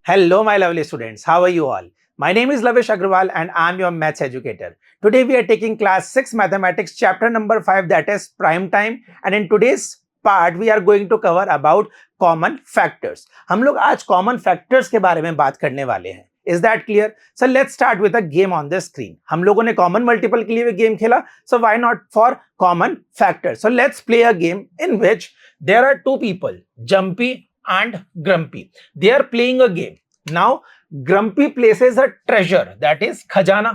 Hello, my lovely students. How are you all? My name is Lavish Agrawal and I'm your maths educator. Today we are taking class 6 mathematics chapter number 5, that is prime time, and in today's part we are going to cover about common factors. हम लोग आज common factors के बारे में बात करने वाले हैं. Is that clear? So let's start with a game on the screen. हम लोगों ने common multiple के लिए भी game खेला, so why not for common factors? So let's play a game in which there are two people, Jumpy and Grumpy. They are playing a game. Now Grumpy places a treasure, that is खजाना.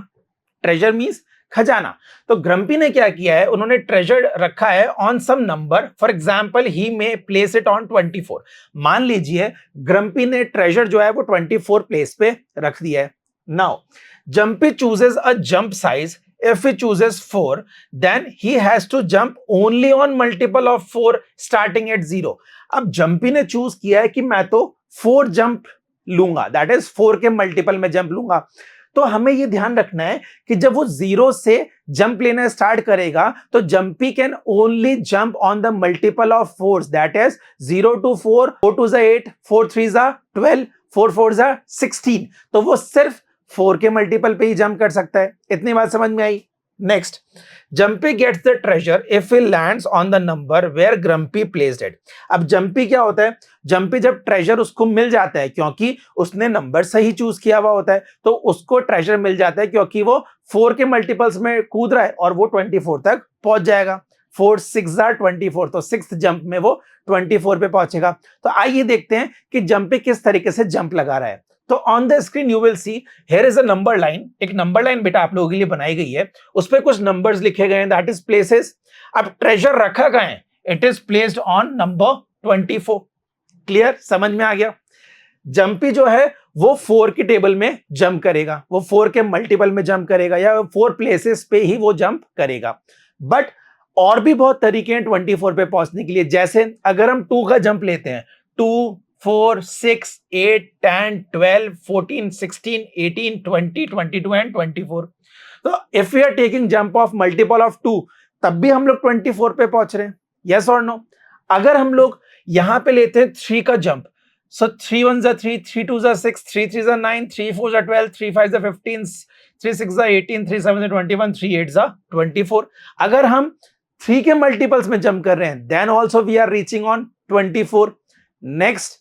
Treasure means खजाना. तो Grumpy ने क्या किया है, उन्होंने treasure रखा है on some number. For example, he may place it on 24. मान लीजिए Grumpy ने treasure जो है वो 24 place पे रख दिया है. Now Jumpy chooses a jump size. If he chooses 4, then he has to jump only on multiple of 4 starting at 0. अब Jumpy ने choose किया है कि मैं तो 4 jump लूंगा, दैट इज 4 के मल्टीपल में जंप लूंगा. तो हमें ये ध्यान रखना है कि जब वो 0 से जंप लेना स्टार्ट करेगा तो jumpy can only jump on the multiple of 4, that is 0 to 4, 4 to 8, 4 3 12, 4 4 16. तो वो सिर्फ 4 के मल्टीपल पे ही जंप कर सकता है. इतनी बात समझ में आई. Next, Jumpy gets the treasure if he lands on the number where Grumpy placed it. अब Jumpy क्या होता है, Jumpy जब treasure उसको मिल जाता है क्योंकि उसने नंबर सही चूज किया हुआ होता है, तो उसको treasure मिल जाता है क्योंकि वो 4 के मल्टीपल्स में कूद रहा है और वो 24 तक पहुंच जाएगा. 4 6 24, तो 6th जंप में वो 24 पे पहुंचेगा. तो आइए देखते हैं कि Jumpy किस तरीके से जंप लगा रहा है. तो on the screen you will see here is a number line. एक नंबर लाइन बेटा आप लोगों के लिए बनाई गई है, उस पर कुछ नंबर्स लिखे गए हैं, दैट इज प्लेसेस. अब ट्रेजर रखा गया है, it is placed on number 24. Clear, समझ में आ गया. जंपी जो है वो 4 की टेबल में जंप करेगा, वो 4 के मल्टीपल में जंप करेगा या 4 प्लेसेस पे ही वो जंप करेगा. बट और भी बहुत तरीके हैं 24 पे पहुंचने के लिए. जैसे अगर हम 2 का जंप लेते हैं, 2 4 6 8 10 12 14 16 18 20 22 एंड 24. तो if we are taking jump of multiple of 2, तब भी हम लोग 24 पे पहुंच रहे हैं. यस और नो? अगर हम लोग यहां पे लेते हैं 3 का जंप, सो 3 1 3, 3 2 6, 3 3 9, 3 4 12, 3 5 15, 3 6 18, 3 7 21, 3 8 24. अगर हम 3 के मल्टीपल्स में जंप कर रहे हैं, then also we are reaching on 24. Next,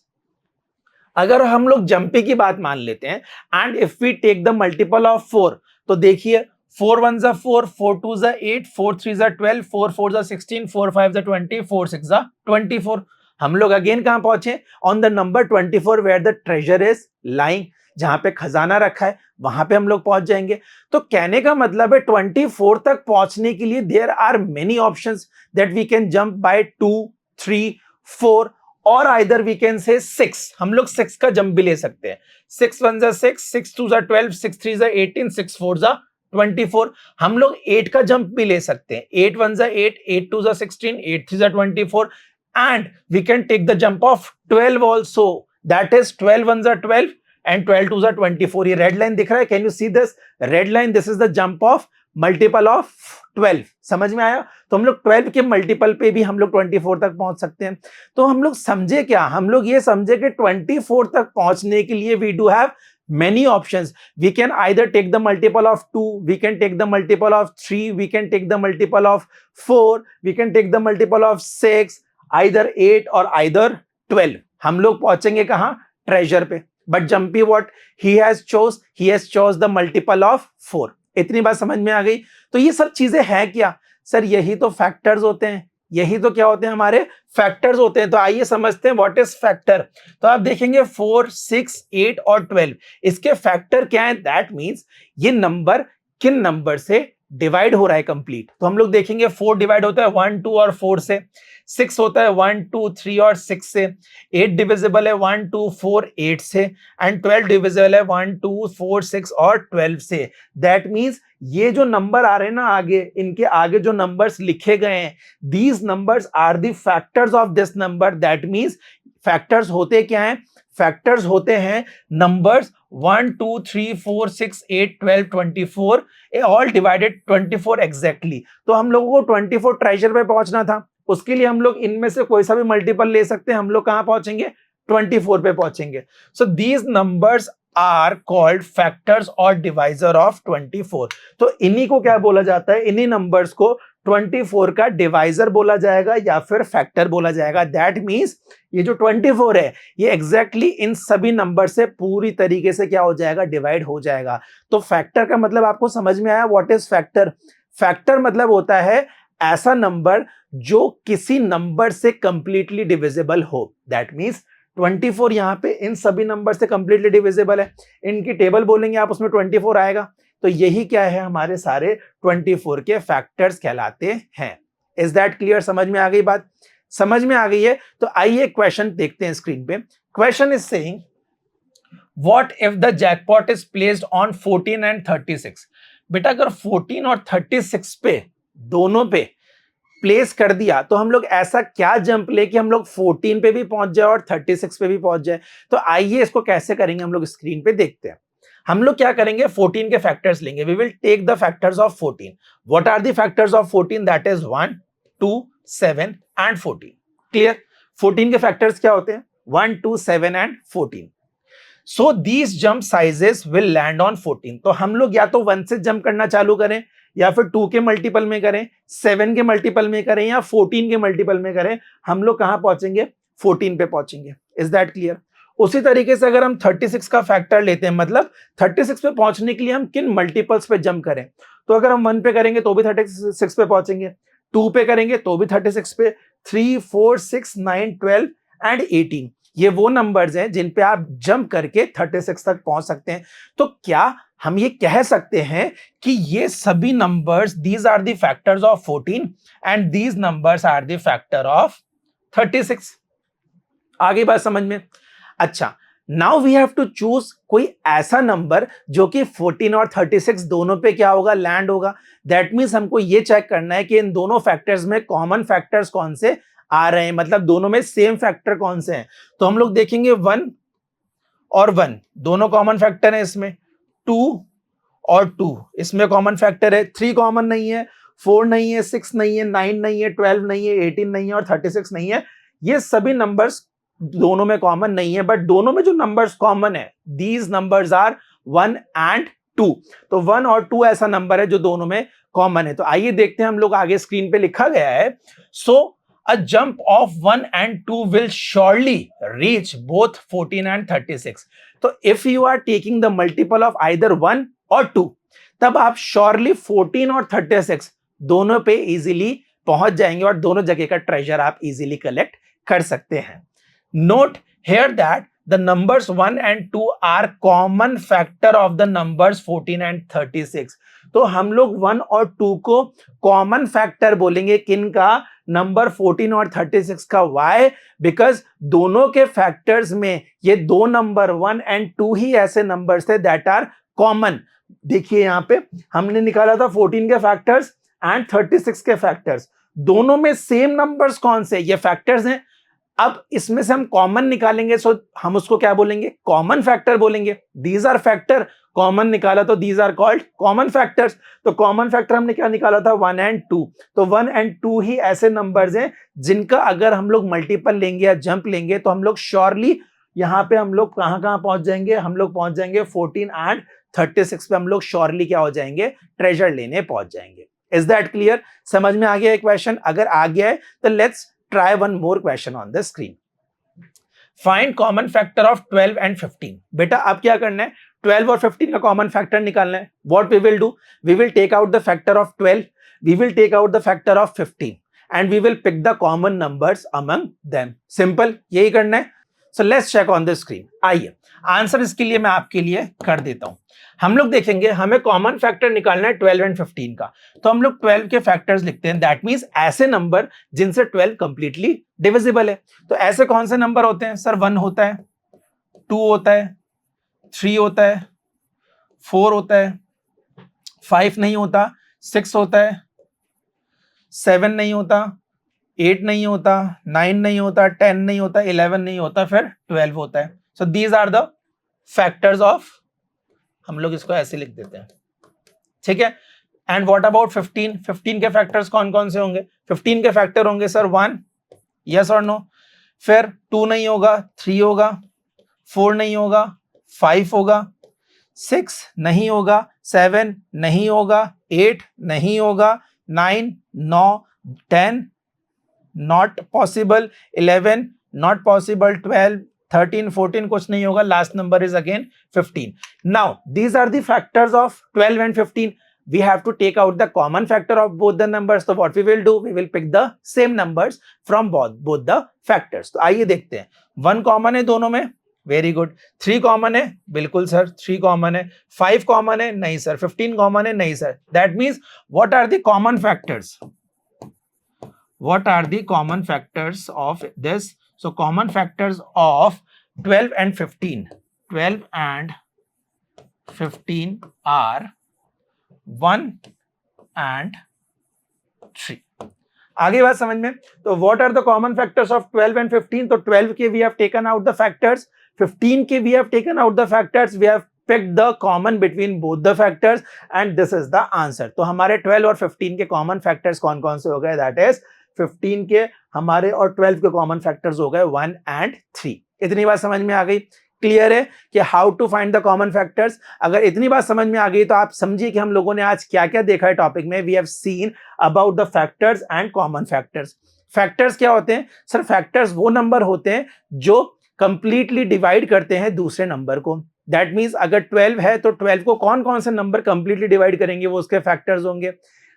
अगर हम लोग जंपी की बात मान लेते हैं and if we take the multiple of 4, तो देखिए 4 1 4, 4 2 8, 4 3 12, 4 4 16, 4 5 20, 4 6 24. हम लोग अगेन कहां पहुंचे, on the number 24 where the treasure is lying. जहां पे खजाना रखा है वहां पे हम लोग पहुंच जाएंगे. तो कहने का मतलब है 24 तक पहुंचने के लिए there are many options that we can jump by 2 3 4 और आइदर वी कैन से 6. हम लोग 6 का जंप भी ले सकते हैं. 6 1 6, 6 2 12, 6 3 18, 6 4 24. हम लोग 8 का जंप भी ले सकते हैं. 8 1 8, 8 2 16, 8 3 24 and we can take the jump of 12 also, that is 12 1 12 and 12 2 24. ये रेड लाइन दिख रहा है, can you see this red line? This is the jump of multiple of 12. समझ में आया? तो हम लोग 12 के मल्टीपल पे भी हम लोग 24 तक पहुंच सकते हैं. तो हम लोग समझे क्या, हम लोग ये समझे कि 24 तक पहुंचने के लिए we do have many options. We can either take the multiple of 2, we can take the multiple of 3, we can take the multiple of 4, we can take the multiple of 6, either 8 or either 12. हम लोग पहुंचेंगे कहां? Treasure पे. But jumpy what he has chose the multiple of 4. इतनी बात समझ में आ गई. तो ये सब चीजें हैं क्या सर? यही तो फैक्टर्स होते हैं, यही तो क्या होते हैं, हमारे फैक्टर्स होते हैं. तो आइए समझते हैं व्हाट इज फैक्टर. तो आप देखेंगे 4 6 8 और 12, इसके फैक्टर क्या है? दैट मींस ये नंबर किन नंबर से डिवाइड हो रहा है कंप्लीट. तो हम लोग देखेंगे 4 डिवाइड होता है 1 2 और 4 से, 6 होता है 1 2 3 और 6 से, 8 डिविजिबल है 1 2 4 8 से एंड 12 डिविजिबल है 1 2 4 6 और 12 से. दैट मींस ये जो नंबर आ रहे हैं ना आगे, इनके आगे जो नंबर्स लिखे गए हैं, these numbers are the factors of this number. That means factors होते क्या हैं? फैक्टर्स होते हैं नंबर्स 1 2 3 4 6 8 12 24 ऑल डिवाइडेड 24 एग्जैक्टली. तो हम लोगों को 24 ट्रेजर पे पहुंचना था, उसके लिए हम लोग इनमें से कोई सा भी मल्टीपल ले सकते हैं. हम लोग कहां पहुंचेंगे? 24 पे पहुंचेंगे। So these numbers are called factors और डिवाइजर ऑफ 24। तो इन्हीं को क्या बोला जाता है, इन्हीं नंबर्स को 24 का डिवाइजर बोला जाएगा या फिर फैक्टर बोला जाएगा। दैट मींस ये जो 24 है ये एग्जैक्टली इन सभी नंबर से पूरी तरीके से क्या हो जाएगा, डिवाइड हो जाएगा। तो फैक्टर का मतलब आपको समझ में आया, व्हाट इज फैक्टर? फैक्टर मतलब होता है ऐसा नंबर जो किसी नंबर से कंप्लीटली डिविजिबल हो। दैट मींस 24 यहां पे इन सभी नंबर से कंप्लीटली डिविजिबल है, इनकी टेबल बोलेंगे आप, उसमें 24 आएगा। तो यही क्या है, हमारे सारे 24 के फैक्टर्स कहलाते हैं। Is that clear? समझ में आ गई बात? समझ में आ गई है तो आइए क्वेश्चन देखते हैं स्क्रीन पे। Question is saying what if the jackpot is placed on 14 and 36। बेटा अगर 14 और 36 पे दोनों पे प्लेस कर दिया तो हम लोग ऐसा क्या जंप ले कि हम लोग 14 पे भी पहुंच जाए और 36 पे भी पहुंच जाए। तो आइए इसको कैसे करेंगे हम लोग स्क्रीन पे देखते हैं। हम लोग क्या करेंगे, 14 के फैक्टर्स लेंगे। We will take the factors of 14। What are the factors of 14? That is 1, 2, 7 and 14। Clear? 14 के फैक्टर्स क्या होते हैं? 1, 2, 7 and 14। So these jump sizes will land on 14। तो हम लोग या तो 1 से जंप करना चालू करें या फिर 2 के मल्टीपल में करें, 7 के मल्टीपल में करें या 14 के मल्टीपल में करें, हम लोग कहां पहुंचेंगे? 14 पे पहुंचेंगे। Is that clear? उसी तरीके से अगर हम 36 का फैक्टर लेते हैं, मतलब 36 पे पहुंचने के लिए हम किन मल्टीपल्स पे जंप करें, तो अगर हम 1 पे करेंगे तो भी 36 पे पहुंचेंगे, 2 पे करेंगे तो भी 36 पे, 3, 4, 6, 9, 12 एंड 18 ये वो नंबर्स हैं जिन पे आप जंप करके 36 तक पहुंच सकते हैं। तो क्या हम ये कह सकते हैं कि ये सभी numbers, these are the factors of 14 and these numbers are the factor of 36? आगे बात समझ में? अच्छा, now we have to choose कोई ऐसा नंबर जो कि 14 और 36 दोनों पे क्या होगा, लैंड होगा। दैट मीन्स हमको ये चेक करना है कि इन दोनों फैक्टर्स में कॉमन फैक्टर्स कौन से आ रहे हैं, मतलब दोनों में सेम फैक्टर कौन से हैं। तो हम लोग देखेंगे 1 और 1 दोनों कॉमन फैक्टर है इसमें, 2 और 2 इसमें कॉमन फैक्टर है, 3 कॉमन नहीं है, 4 नहीं है, 6 नहीं है, 9 नहीं है, 12 नहीं है, 18 नहीं है और 36 नहीं है। ये सभी नंबर्स दोनों में कॉमन नहीं है, बट दोनों में जो नंबर्स कॉमन है, दीज नंबर्स आर 1 एंड 2। तो 1 और 2 ऐसा नंबर है जो दोनों में कॉमन है। तो आइए देखते हैं हम लोग, आगे स्क्रीन पे लिखा गया है, सो a jump of 1 and 2 will surely reach both 14 and 36. तो if you are taking the multiple of either 1 or 2, तब आप surely 14 और 36 दोनों पे easily पहुंच जाएंगे और दोनों जगह का ट्रेजर आप easily कलेक्ट कर सकते हैं। Note here that the numbers 1 and 2 are common factor of the numbers 14 and 36. तो हम लोग 1 और 2 को कॉमन फैक्टर बोलेंगे, किन का? नंबर 14 और 36 का। वाई? बिकॉज दोनों के फैक्टर्स में ये दो नंबर 1 एंड 2 ही ऐसे नंबर्स थे दैट आर कॉमन। देखिए यहां पे हमने निकाला था 14 के फैक्टर्स एंड 36 के फैक्टर्स, दोनों में सेम नंबर्स कौन से? ये फैक्टर्स हैं। अब इसमें से हम कॉमन निकालेंगे, सो हम उसको क्या बोलेंगे? कॉमन फैक्टर बोलेंगे। दीज आर फैक्टर, कॉमन निकाला तो these are called common factors. तो कॉमन फैक्टर हमने क्या निकाला था? 1 एंड 2। तो 1 एंड 2 ही ऐसे नंबर्स हैं जिनका अगर हम लोग मल्टीपल लेंगे या जंप लेंगे तो हम लोग श्योरली यहां पे हम लोग कहां कहां पहुंच जाएंगे? हम लोग पहुंच जाएंगे 14 एंड 36 पे, हम लोग श्योरली क्या हो जाएंगे? ट्रेजर लेने पहुंच जाएंगे। Is that clear? समझ में आ गया है क्वेश्चन? अगर आ गया है तो let's try one more question on the screen. Find common factor of 12 and 15. बेटा अब क्या करना है? 12 और 15 का कॉमन फैक्टर निकालना है। What we will do? We will take out the factor of 12, we will take out the factor of 15 and we will pick the common numbers among them. Simple, यही करना है। So let's check on the screen. आइए answer इसके लिए मैं आपके लिए कर देता हूं। हम लोग देखेंगे हमें कॉमन फैक्टर निकालना है 12 एंड 15 का, तो हम लोग 12 के फैक्टर्स लिखते हैं। दैट मींस ऐसे नंबर जिनसे 12 कंप्लीटली डिविजिबल है। तो ऐसे कौन से नंबर होते हैं? सर 1 होता है, 2 होता है, 3 होता है, 4 होता है, 5 नहीं होता, 6 होता है, 7 नहीं होता, 8 नहीं होता, 9 नहीं होता, 10 नहीं होता, 11 नहीं होता, फिर 12 होता है। So these are the factors of, हम लोग इसको ऐसे लिख देते हैं, ठीक है। And what about 15? 15 के फैक्टर्स कौन कौन से होंगे? 15 के फैक्टर होंगे सर 1, यस और नो। फिर 2 नहीं होगा, 3 होगा, 4 नहीं होगा, 5 होगा, 6 नहीं होगा, 7 नहीं होगा, 8 नहीं होगा, 9 10 नॉट पॉसिबल, 11 नॉट पॉसिबल, 12 13 14 कुछ नहीं होगा, last number is again 15. Now these are the factors of 12 and 15. We have to take out the common factor of both the numbers. So what we will do, we will pick the same numbers from both the factors. तो आइए देखते हैं. 1 common है दोनों में, very good. 3 common है, बिल्कुल sir 3 common है. 5 कॉमन है, नहीं सर. 15 कॉमन है, नहीं sir. That means what are the common factors? What are the common factors of this? So common factors of 12 and 15. 12 and 15 are 1 and 3. आगे बात समझ में. तो what are the common factors of 12 and 15? तो 12 के we have taken out the factors, 15 के we have taken out the factors, we have picked the common between both the factors and this is the answer. तो हमारे 12 और 15 के common factors कौन कौन से हो गए? That is 15 के हमारे और 12 के common factors हो गए 1 and 3. इतनी बात समझ में आ गई. क्लियर है कि how to find the common factors. अगर इतनी बात समझ में आ गई तो आप समझिए कि हम लोगों ने आज क्या क्या देखा है टॉपिक में. We have seen about the factors and common factors. Factors क्या होते हैं सर? फैक्टर्स वो नंबर होते हैं जो कंप्लीटली डिवाइड करते हैं दूसरे नंबर को. दैट मीन्स अगर 12 है तो 12 को कौन कौन से नंबर कंप्लीटली डिवाइड करेंगे, वो उसके फैक्टर्स होंगे.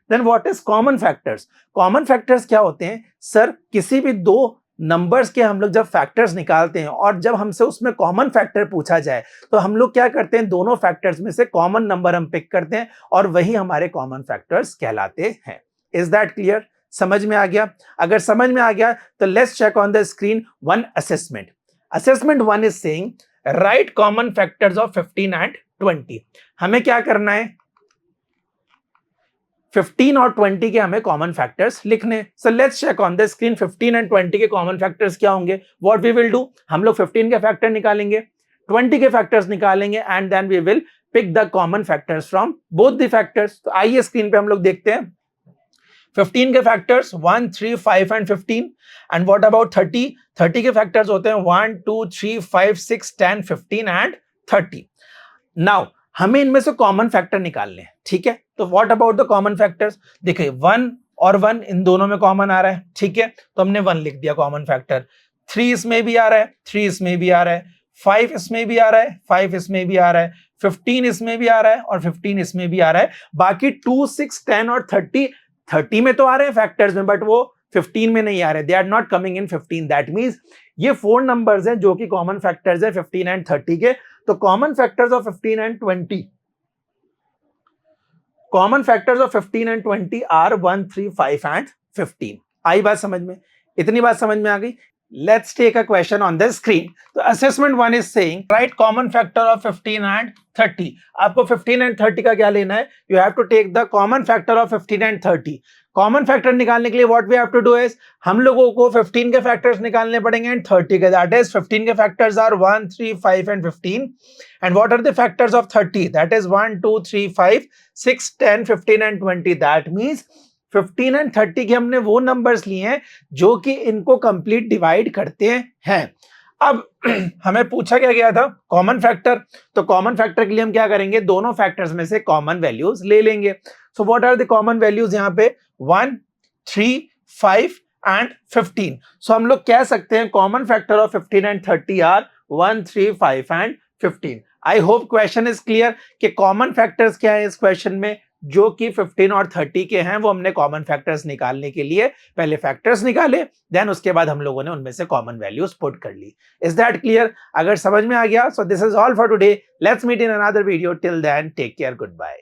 Then what is common factors? Common factors क्या होते हैं सर? किसी भी दो नंबर्स के हम लोग जब फैक्टर्स निकालते हैं और जब हमसे उसमें कॉमन फैक्टर पूछा जाए तो हम लोग क्या करते हैं, दोनों फैक्टर्स में से कॉमन नंबर हम पिक करते हैं और वही हमारे कॉमन फैक्टर्स कहलाते हैं. Is that clear? समझ में आ गया? अगर समझ में आ गया तो let's check on the screen one assessment. Assessment 1 is saying write common factors of 15 and 20. हमें क्या करना है? 15 और 20 के हमें कॉमन फैक्टर्स लिखने. So let's check on the screen 15 and 20 के कॉमन फैक्टर्स क्या होंगे. व्हाट वी विल डू, हम लोग 15 के फैक्टर निकालेंगे, 20 के फैक्टर्स निकालेंगे and then we will pick the common factors from both the factors. तो आइए स्क्रीन पे हम लोग देखते हैं 15 के factors 1 3 5 and 15. And what about 30? 30 के फैक्टर्स होते हैं 1 2 3 5 6 10 15 and 30. नाउ हमें इनमें से कॉमन फैक्टर निकालने हैं. ठीक है, तो what about the common factors? देखिए 1 और 1 इन दोनों में कॉमन आ रहा है. ठीक है, तो हमने 1 लिख दिया कॉमन फैक्टर. 3 इसमें भी आ रहा है, 3 इसमें भी आ रहा है, 5 इसमें भी आ रहा है, 5 इसमें भी आ रहा है, 15 इसमें भी आ रहा है और 15 इसमें भी आ रहा है. बाकी 2 6 10 और 30 में तो आ रहे हैं फैक्टर्स में, बट वो 15 में नहीं आ रहे. They are not coming in 15. That means ये 4 नंबर्स हैं जो कि कॉमन फैक्टर्स है 15 and 30 के. तो common factors of 15 and 20, common factors of 15 and 20 are 1 3 5 and 15. आई बात समझ में? इतनी बात समझ में आ गई. Let's take a question on the screen. तो assessment 1 is saying write common factor of 15 and 30. आपको 15 and 30 का क्या लेना है? You have to take the common factor of 15 and 30. Common factor निकालने के लिए what we have to do is हम लोगों को 15 के फैक्टर्स निकालने पड़ेंगे and 30 के. That is 15 के factors are 1 3 5 and 15. And what are the factors of 30? That is 1 2 3 5 6 10 15 and 20. That means 15 and 30 के हमने वो नंबर्स लिए हैं जो कि इनको कंप्लीट डिवाइड करते हैं. अब हमें पूछा क्या गया था? Common factor. तो कॉमन फैक्टर के लिए हम क्या करेंगे? दोनों फैक्टर्स में से कॉमन वैल्यूज ले लेंगे. So what are the common values यहाँ पे? 1 3 5 एंड 15. सो हम लोग कह सकते हैं common factor of 15 and 30 are 1 3 5 and 15. I hope question is clear कि कॉमन फैक्टर्स क्या है इस क्वेश्चन में, जो कि 15 और 30 के हैं. वो हमने कॉमन फैक्टर्स निकालने के लिए पहले फैक्टर्स निकाले, देन उसके बाद हम लोगों ने उनमें से कॉमन वैल्यूज पुट कर ली. Is that clear? अगर समझ में आ गया, so this is all for today. Let's meet in another video. Till then take care. Good bye.